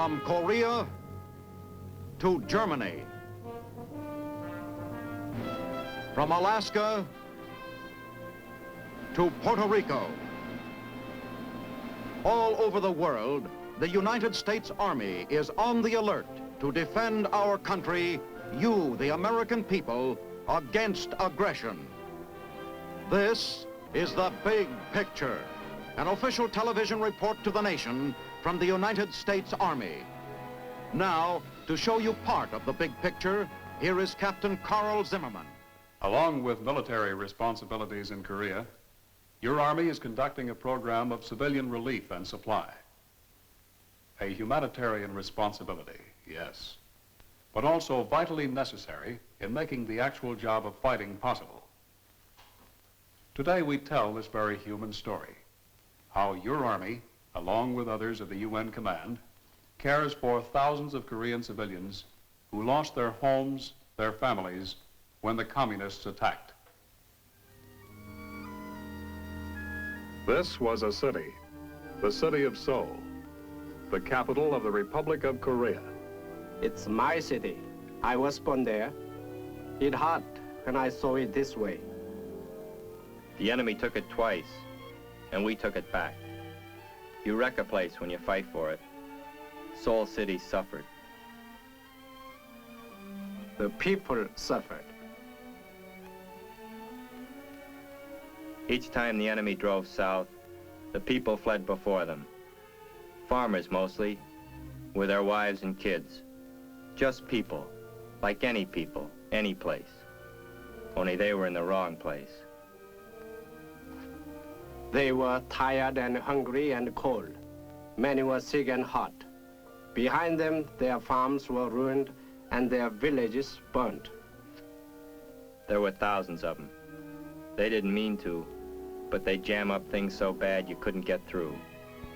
From Korea to Germany. From Alaska to Puerto Rico. All over the world, the United States Army is on the alert to defend our country, you, the American people, against aggression. This is The Big Picture, an official television report to the nation from the United States Army. Now, to show you part of the big picture, here is Captain Carl Zimmerman. Along with military responsibilities in Korea, your Army is conducting a program of civilian relief and supply. A humanitarian responsibility, yes, but also vitally necessary in making the actual job of fighting possible. Today we tell this very human story, how your Army, along with others of the UN Command, cares for thousands of Korean civilians who lost their homes, their families, when the communists attacked. This was a city, the city of Seoul, the capital of the Republic of Korea. It's my city. I was born there. It hurt when I saw it this way. The enemy took it twice, and we took it back. You wreck a place when you fight for it. Seoul City suffered. The people suffered. Each time the enemy drove south, the people fled before them. Farmers mostly, with their wives and kids. Just people, like any people, any place. Only they were in the wrong place. They were tired and hungry and cold. Many were sick and hot. Behind them, their farms were ruined and their villages burnt. There were thousands of them. They didn't mean to, but they jam up things so bad you couldn't get through.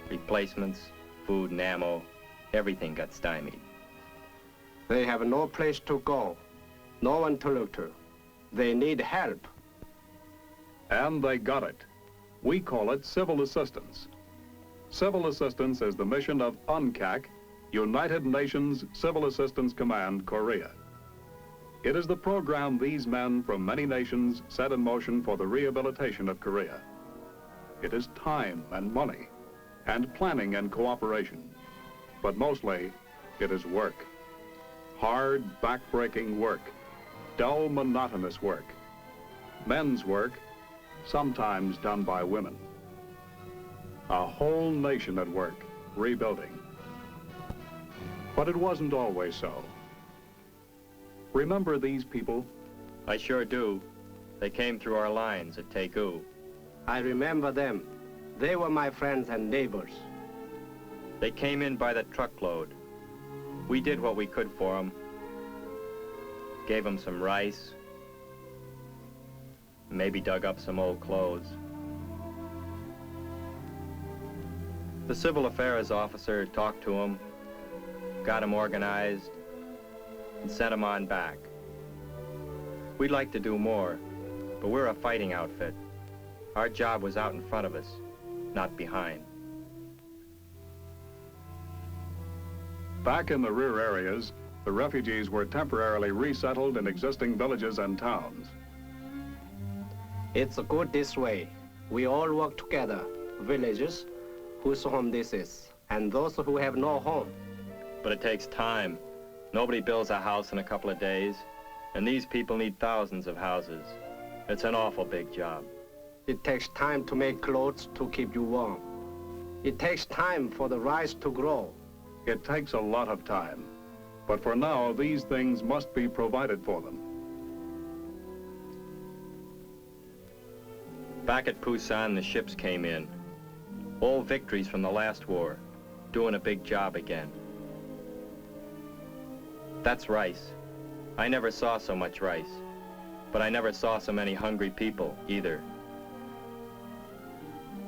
Replacements, food and ammo, everything got stymied. They have no place to go, no one to look to. They need help. And they got it. We call it civil assistance. Civil assistance is the mission of UNCAC, United Nations Civil Assistance Command, Korea. It is the program these men from many nations set in motion for the rehabilitation of Korea. It is time and money, and planning and cooperation. But mostly, it is work. Hard, back-breaking work. Dull, monotonous work. Men's work, sometimes done by women. A whole nation at work, rebuilding. But it wasn't always so. Remember these people? I sure do. They came through our lines at Taegu. I remember them. They were my friends and neighbors. They came in by the truckload. We did what we could for them. Gave them some rice. Maybe dug up some old clothes. The civil affairs officer talked to them, got them organized, and sent them on back. We'd like to do more, but we're a fighting outfit. Our job was out in front of us, not behind. Back in the rear areas, the refugees were temporarily resettled in existing villages and towns. It's good this way. We all work together, villages, whose home this is, and those who have no home. But it takes time. Nobody builds a house in a couple of days, and these people need thousands of houses. It's an awful big job. It takes time to make clothes to keep you warm. It takes time for the rice to grow. It takes a lot of time. But for now, these things must be provided for them. Back at Busan, the ships came in. Old victories from the last war, doing a big job again. That's rice. I never saw so much rice, but I never saw so many hungry people either.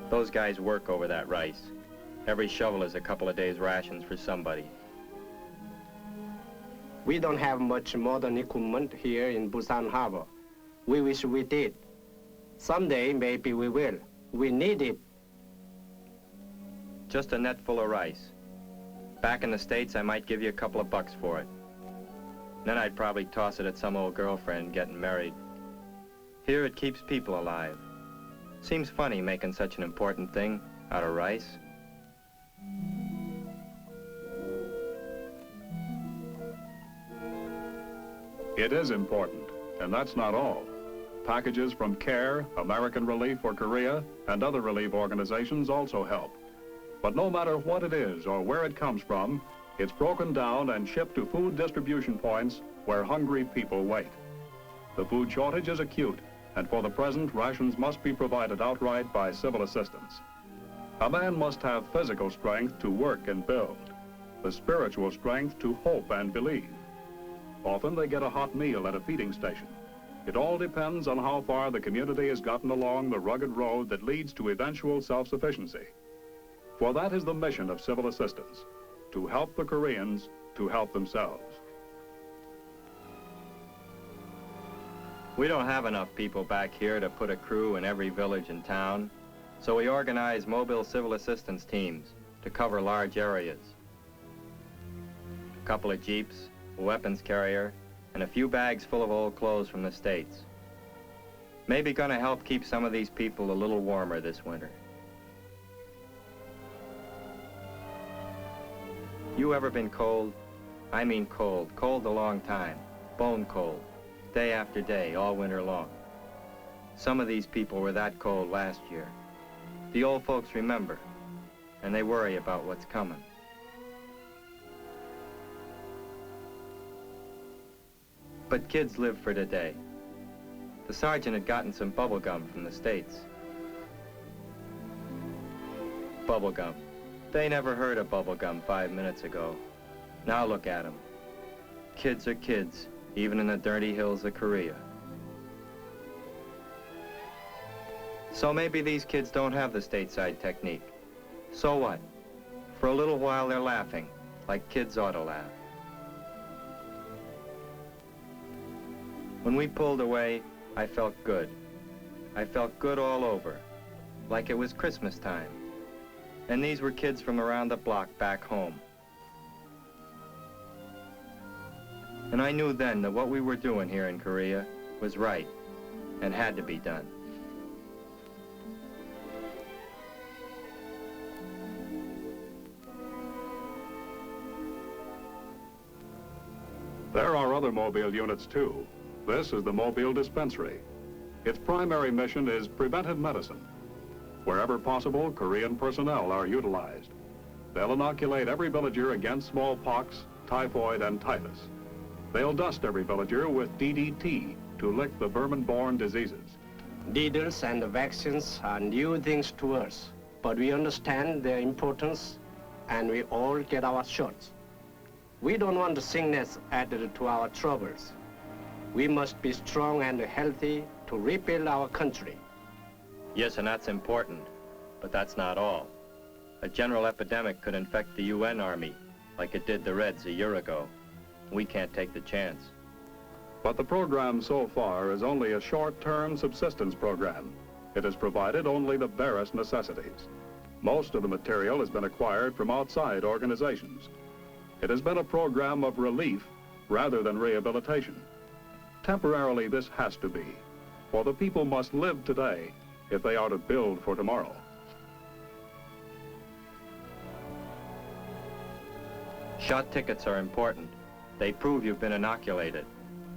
Those guys work over that rice. Every shovel is a couple of days' rations for somebody. We don't have much modern equipment here in Busan Harbor. We wish we did. Someday, maybe we will. We need it. Just a net full of rice. Back in the States, I might give you a couple of bucks for it. Then I'd probably toss it at some old girlfriend getting married. Here it keeps people alive. Seems funny making such an important thing out of rice. It is important, and that's not all. Packages from CARE, American Relief for Korea, and other relief organizations also help. But no matter what it is or where it comes from, it's broken down and shipped to food distribution points where hungry people wait. The food shortage is acute, and for the present, rations must be provided outright by civil assistance. A man must have physical strength to work and build, the spiritual strength to hope and believe. Often they get a hot meal at a feeding station. It all depends on how far the community has gotten along the rugged road that leads to eventual self-sufficiency. For that is the mission of civil assistance, to help the Koreans to help themselves. We don't have enough people back here to put a crew in every village and town, so we organize mobile civil assistance teams to cover large areas. A couple of jeeps, a weapons carrier, and a few bags full of old clothes from the States. Maybe gonna help keep some of these people a little warmer this winter. You ever been cold? I mean cold, cold a long time, bone cold, day after day, all winter long. Some of these people were that cold last year. The old folks remember, and they worry about what's coming. But kids live for today. The sergeant had gotten some bubble gum from the States. Bubble gum. They never heard of bubble gum 5 minutes ago. Now look at them. Kids are kids, even in the dirty hills of Korea. So maybe these kids don't have the stateside technique. So what? For a little while they're laughing, like kids ought to laugh. When we pulled away, I felt good. I felt good all over, like it was Christmas time. And these were kids from around the block back home. And I knew then that what we were doing here in Korea was right and had to be done. There are other mobile units too. This is the mobile dispensary. Its primary mission is preventive medicine. Wherever possible, Korean personnel are utilized. They'll inoculate every villager against smallpox, typhoid, and typhus. They'll dust every villager with DDT to lick the vermin-borne diseases. Needles and vaccines are new things to us, but we understand their importance and we all get our shots. We don't want the sickness added to our troubles. We must be strong and healthy to rebuild our country. Yes, and that's important, but that's not all. A general epidemic could infect the UN Army, like it did the Reds a year ago. We can't take the chance. But the program so far is only a short-term subsistence program. It has provided only the barest necessities. Most of the material has been acquired from outside organizations. It has been a program of relief rather than rehabilitation. Temporarily, this has to be, for the people must live today if they are to build for tomorrow. Shot tickets are important. They prove you've been inoculated.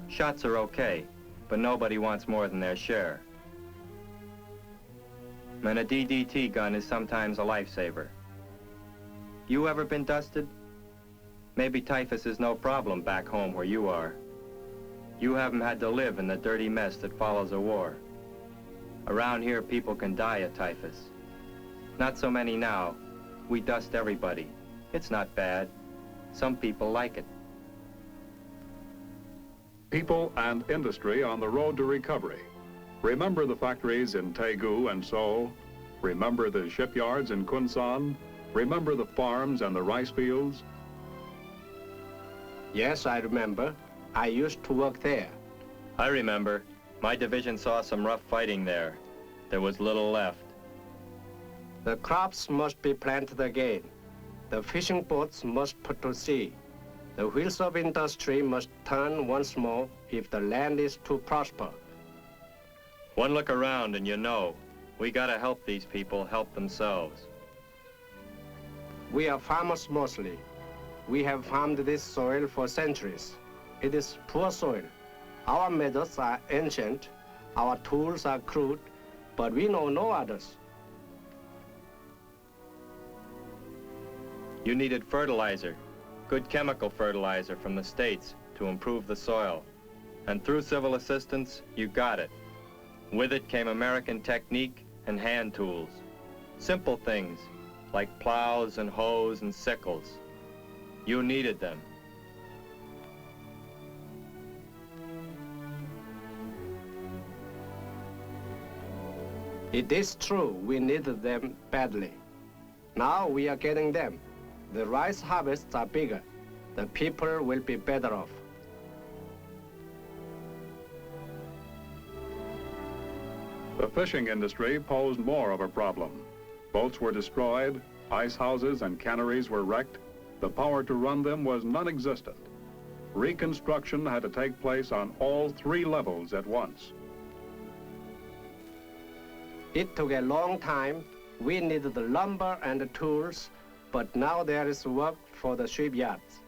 Shots are okay, but nobody wants more than their share. And a DDT gun is sometimes a lifesaver. You ever been dusted? Maybe typhus is no problem back home where you are. You haven't had to live in the dirty mess that follows a war. Around here, people can die of typhus. Not so many now. We dust everybody. It's not bad. Some people like it. People and industry on the road to recovery. Remember the factories in Daegu and Seoul. Remember the shipyards in Kunsan. Remember the farms and the rice fields. Yes, I remember. I used to work there. I remember. My division saw some rough fighting there. There was little left. The crops must be planted again. The fishing boats must put to sea. The wheels of industry must turn once more if the land is to prosper. One look around and you know, we gotta help these people help themselves. We are farmers mostly. We have farmed this soil for centuries. It is poor soil. Our methods are ancient, our tools are crude, but we know no others. You needed fertilizer, good chemical fertilizer from the States to improve the soil. And through civil assistance, you got it. With it came American technique and hand tools. Simple things like plows and hoes and sickles. You needed them. It is true we needed them badly. Now we are getting them. The rice harvests are bigger. The people will be better off. The fishing industry posed more of a problem. Boats were destroyed, ice houses and canneries were wrecked. The power to run them was non-existent. Reconstruction had to take place on all 3 levels at once. It took a long time. We needed the lumber and the tools, but now there is work for the shipyards.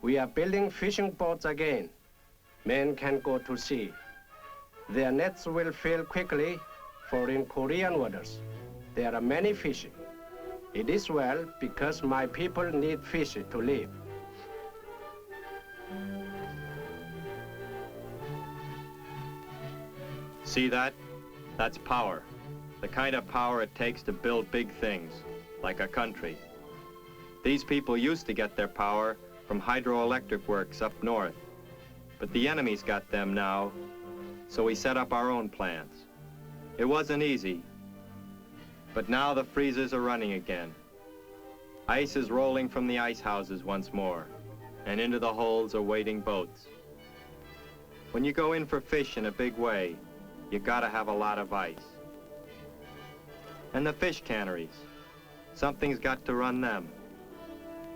We are building fishing boats again. Men can go to sea. Their nets will fill quickly, for in Korean waters, there are many fishing. It is well because my people need fish to live. See that? That's power. The kind of power it takes to build big things, like a country. These people used to get their power from hydroelectric works up north, but the enemy's got them now, so we set up our own plants. It wasn't easy, but now the freezers are running again. Ice is rolling from the ice houses once more, and into the holes are waiting boats. When you go in for fish in a big way, you gotta have a lot of ice. And the fish canneries, something's got to run them.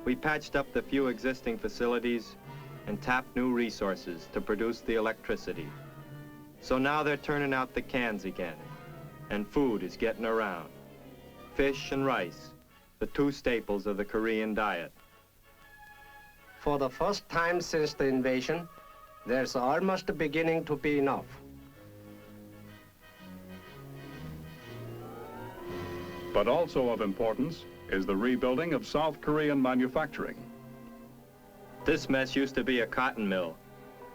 We patched up the few existing facilities and tapped new resources to produce the electricity. So now they're turning out the cans again, and food is getting around. Fish and rice, the 2 staples of the Korean diet. For the first time since the invasion, there's almost beginning to be enough. But also of importance is the rebuilding of South Korean manufacturing. This mess used to be a cotton mill,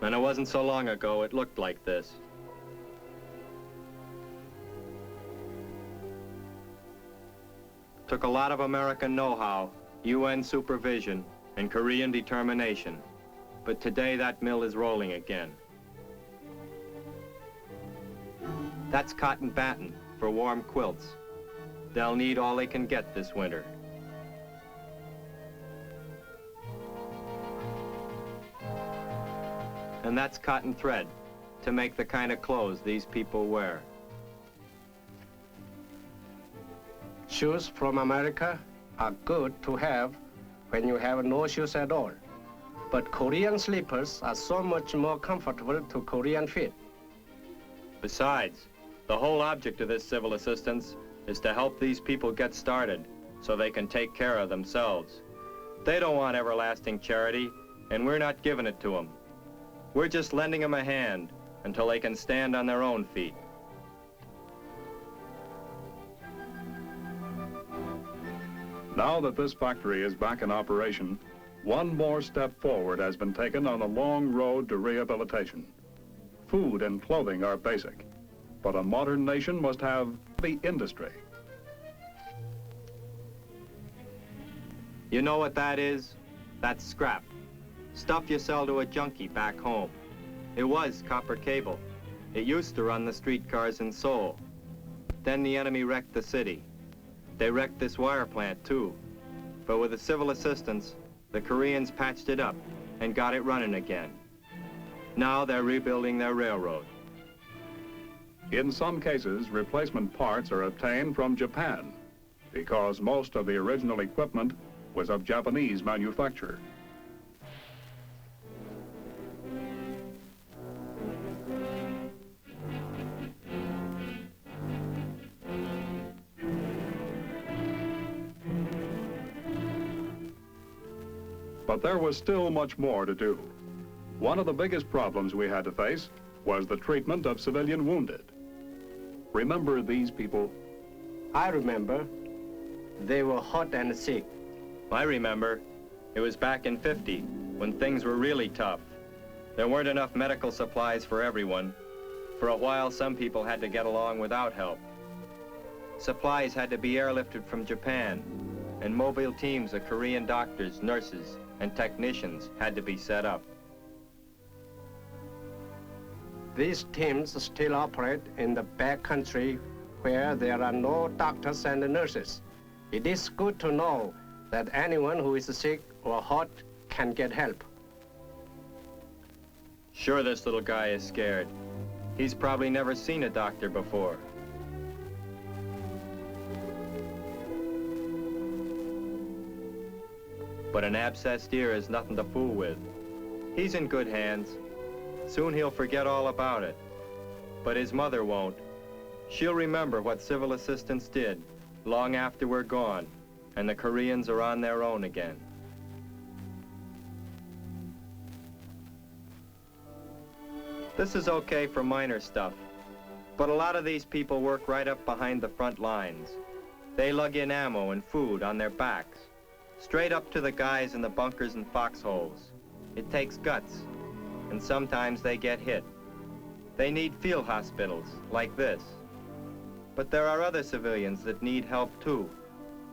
and it wasn't so long ago it looked like this. Took a lot of American know-how, UN supervision, and Korean determination. But today that mill is rolling again. That's cotton batting for warm quilts. They'll need all they can get this winter. And that's cotton thread to make the kind of clothes these people wear. Shoes from America are good to have when you have no shoes at all. But Korean slippers are so much more comfortable to Korean feet. Besides, the whole object of this civil assistance is to help these people get started so they can take care of themselves. They don't want everlasting charity, and we're not giving it to them. We're just lending them a hand until they can stand on their own feet. Now that this factory is back in operation, one more step forward has been taken on the long road to rehabilitation. Food and clothing are basic, but a modern nation must have the industry. You know what that is? That's scrap. Stuff you sell to a junkie back home. It was copper cable. It used to run the streetcars in Seoul. Then the enemy wrecked the city. They wrecked this wire plant too. But with the civil assistance, the Koreans patched it up and got it running again. Now they're rebuilding their railroad. In some cases, replacement parts are obtained from Japan because most of the original equipment was of Japanese manufacture. But there was still much more to do. One of the biggest problems we had to face was the treatment of civilian wounded. Remember these people? I remember. They were hot and sick. I remember. It was back in '50, when things were really tough. There weren't enough medical supplies for everyone. For a while, some people had to get along without help. Supplies had to be airlifted from Japan, and mobile teams of Korean doctors, nurses, and technicians had to be set up. These teams still operate in the back country where there are no doctors and nurses. It is good to know that anyone who is sick or hot can get help. Sure, this little guy is scared. He's probably never seen a doctor before. But an abscessed ear is nothing to fool with. He's in good hands. Soon he'll forget all about it. But his mother won't. She'll remember what civil assistance did long after we're gone and the Koreans are on their own again. This is okay for minor stuff, but a lot of these people work right up behind the front lines. They lug in ammo and food on their backs, straight up to the guys in the bunkers and foxholes. It takes guts, and sometimes they get hit. They need field hospitals, like this. But there are other civilians that need help too.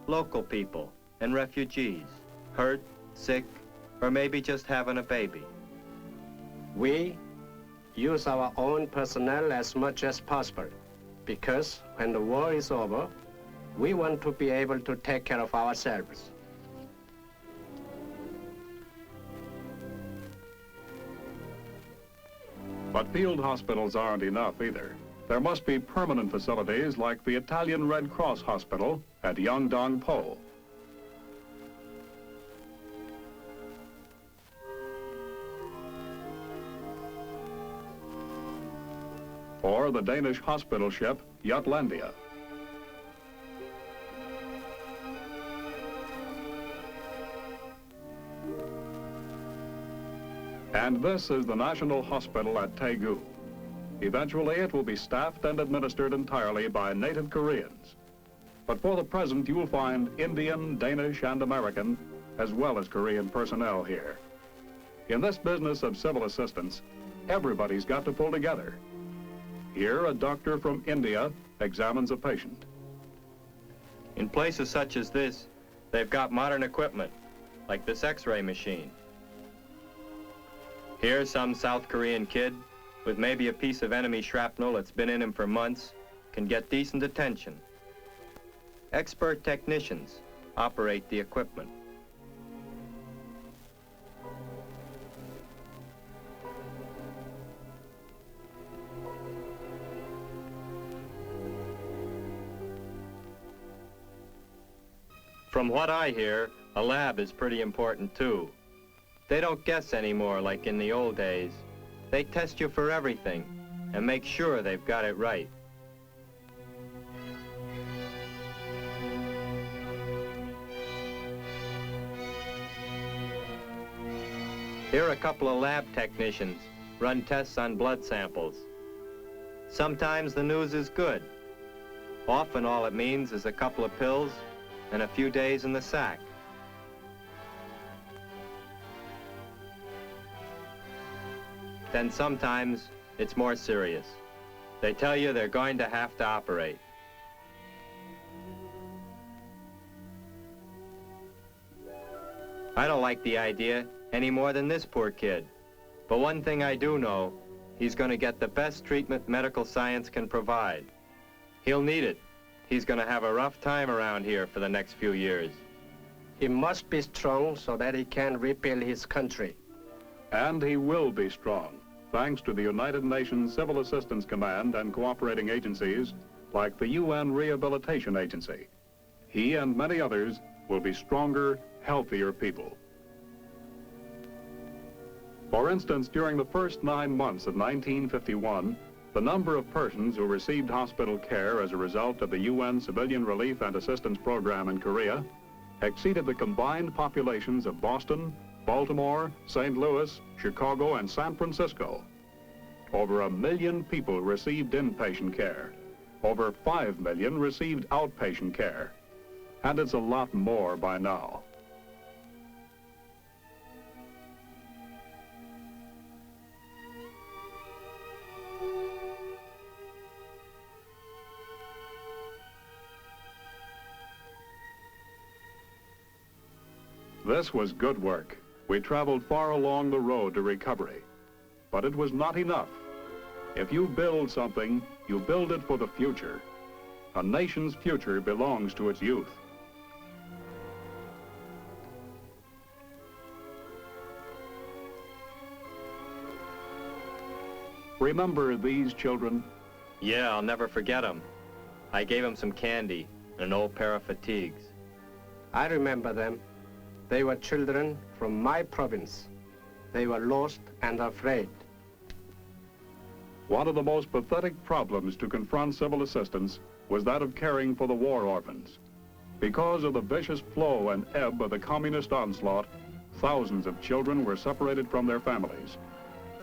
Local people and refugees, hurt, sick, or maybe just having a baby. We use our own personnel as much as possible, because when the war is over, we want to be able to take care of ourselves. But field hospitals aren't enough either. There must be permanent facilities like the Italian Red Cross Hospital at Yeongdong-po. Or the Danish hospital ship Jutlandia. And this is the National Hospital at Daegu. Eventually, it will be staffed and administered entirely by native Koreans. But for the present, you will find Indian, Danish, and American, as well as Korean personnel here. In this business of civil assistance, everybody's got to pull together. Here, a doctor from India examines a patient. In places such as this, they've got modern equipment, like this X-ray machine. Here, some South Korean kid, with maybe a piece of enemy shrapnel that's been in him for months, can get decent attention. Expert technicians operate the equipment. From what I hear, a lab is pretty important too. They don't guess anymore like in the old days. They test you for everything and make sure they've got it right. Here a couple of lab technicians run tests on blood samples. Sometimes the news is good. Often all it means is a couple of pills and a few days in the sack. Then sometimes it's more serious. They tell you they're going to have to operate. I don't like the idea any more than this poor kid. But one thing I do know, he's going to get the best treatment medical science can provide. He'll need it. He's going to have a rough time around here for the next few years. He must be strong so that he can rebuild his country. And he will be strong, thanks to the United Nations Civil Assistance Command and cooperating agencies like the UN Rehabilitation Agency. He and many others will be stronger, healthier people. For instance, during the first 9 months of 1951, the number of persons who received hospital care as a result of the UN Civilian Relief and Assistance Program in Korea exceeded the combined populations of Boston, Baltimore, St. Louis, Chicago, and San Francisco. Over 1 million people received inpatient care. Over 5 million received outpatient care. And it's a lot more by now. This was good work. We traveled far along the road to recovery. But it was not enough. If you build something, you build it for the future. A nation's future belongs to its youth. Remember these children? Yeah, I'll never forget them. I gave them some candy and an old pair of fatigues. I remember them. They were children from my province. They were lost and afraid. One of the most pathetic problems to confront civil assistance was that of caring for the war orphans. Because of the vicious flow and ebb of the communist onslaught, thousands of children were separated from their families.